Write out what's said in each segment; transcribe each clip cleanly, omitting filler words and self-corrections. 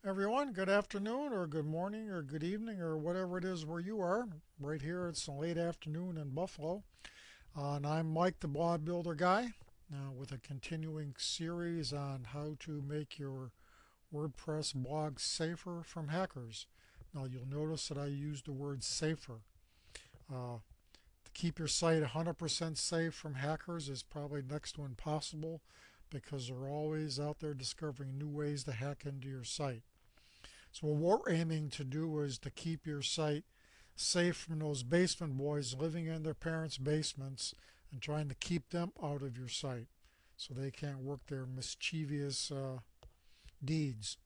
Everyone, good afternoon or good morning or good evening or whatever it is where you are. Right here, it's a late afternoon in Buffalo. And I'm Mike the Blog Builder Guy with a continuing series on how to make your WordPress blog safer from hackers. Now, you'll notice that I use the word safer. To keep your site 100% safe from hackers is probably next to impossible because they're always out there discovering new ways to hack into your site. So what we're aiming to do is to keep your site safe from those basement boys living in their parents' basements and trying to keep them out of your site so they can't work their mischievous deeds.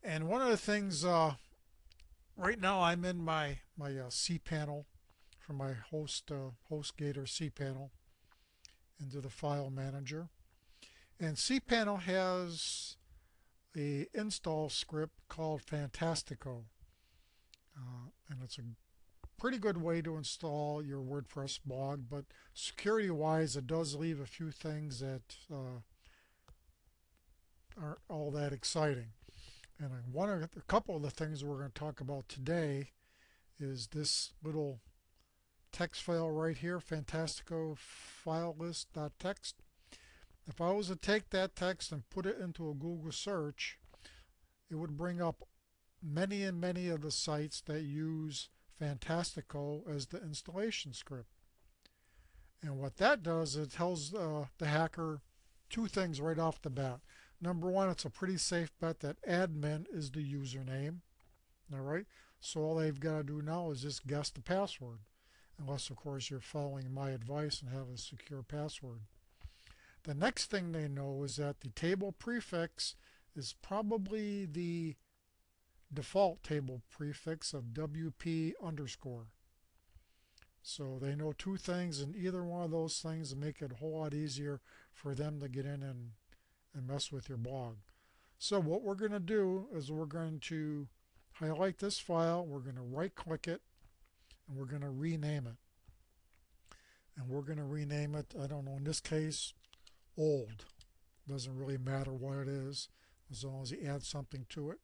And one of the things, right now I'm in my cPanel from my HostGator cPanel into the file manager. And cPanel has a install script called Fantastico. And it's a pretty good way to install your WordPress blog, but security wise it does leave a few things that aren't all that exciting. And a couple of the things we're going to talk about today is this little text file right here, Fantastico file list.txt. If I was to take that text and put it into a Google search, it would bring up many and many of the sites that use Fantastico as the installation script. And what that does, it tells the hacker two things right off the bat. Number one, it's a pretty safe bet that admin is the username. All right, so all they've got to do now is just guess the password, unless of course you're following my advice and have a secure password. The next thing they know is that the table prefix is probably the default table prefix of WP underscore. So they know two things, and either one of those things will make it a whole lot easier for them to get in and mess with your blog. So what we're going to do is we're going to highlight this file, we're going to right click it, and we're going to rename it. And we're going to rename it, I don't know, in this case, old. Doesn't really matter what it is as long as you add something to it.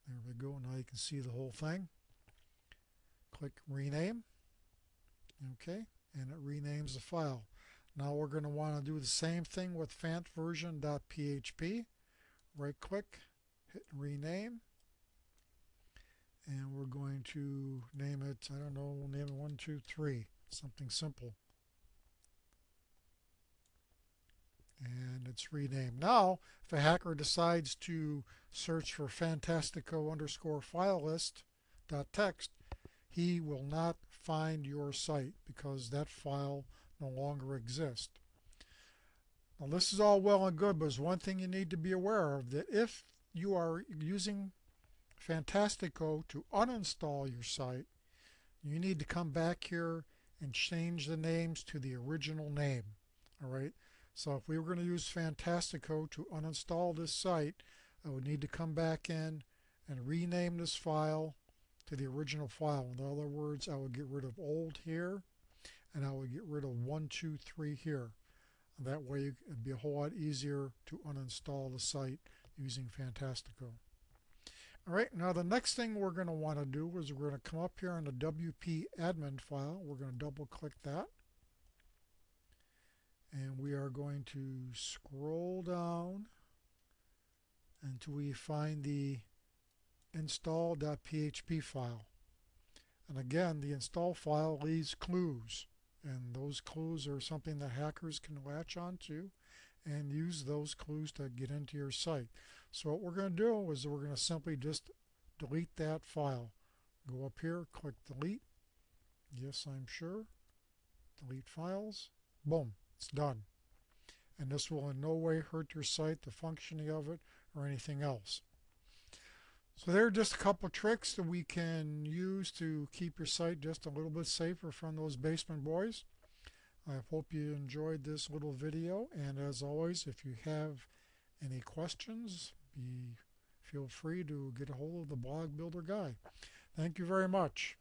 There we go. Now you can see the whole thing. Click rename. Okay, and it renames the file. Now we're going to want to do the same thing with fantversion.php. Right click, hit rename, and we're going to name it, I don't know, we'll name it 123, something simple. And it's renamed. Now, if a hacker decides to search for Fantastico underscore file list.txt, he will not find your site because that file no longer exists. Now, this is all well and good, but there's one thing you need to be aware of, that if you are using Fantastico to uninstall your site, you need to come back here and change the names to the original name. All right. So if we were going to use Fantastico to uninstall this site, I would need to come back in and rename this file to the original file. In other words, I would get rid of old here, and I would get rid of 123 here. And that way it would be a whole lot easier to uninstall the site using Fantastico. All right, now the next thing we're going to want to do is we're going to come up here on the WP admin file. We're going to double click that. And we are going to scroll down until we find the install.php file. And again, the install file leaves clues. And those clues are something that hackers can latch onto and use those clues to get into your site. So what we're going to do is we're going to simply just delete that file. Go up here, click delete. Yes, I'm sure. Delete files. Boom. It's done. And this will in no way hurt your site, the functioning of it, or anything else. So there are just a couple of tricks that we can use to keep your site just a little bit safer from those basement boys. I hope you enjoyed this little video, and as always, if you have any questions, feel free to get a hold of the Blog Builder Guy. Thank you very much.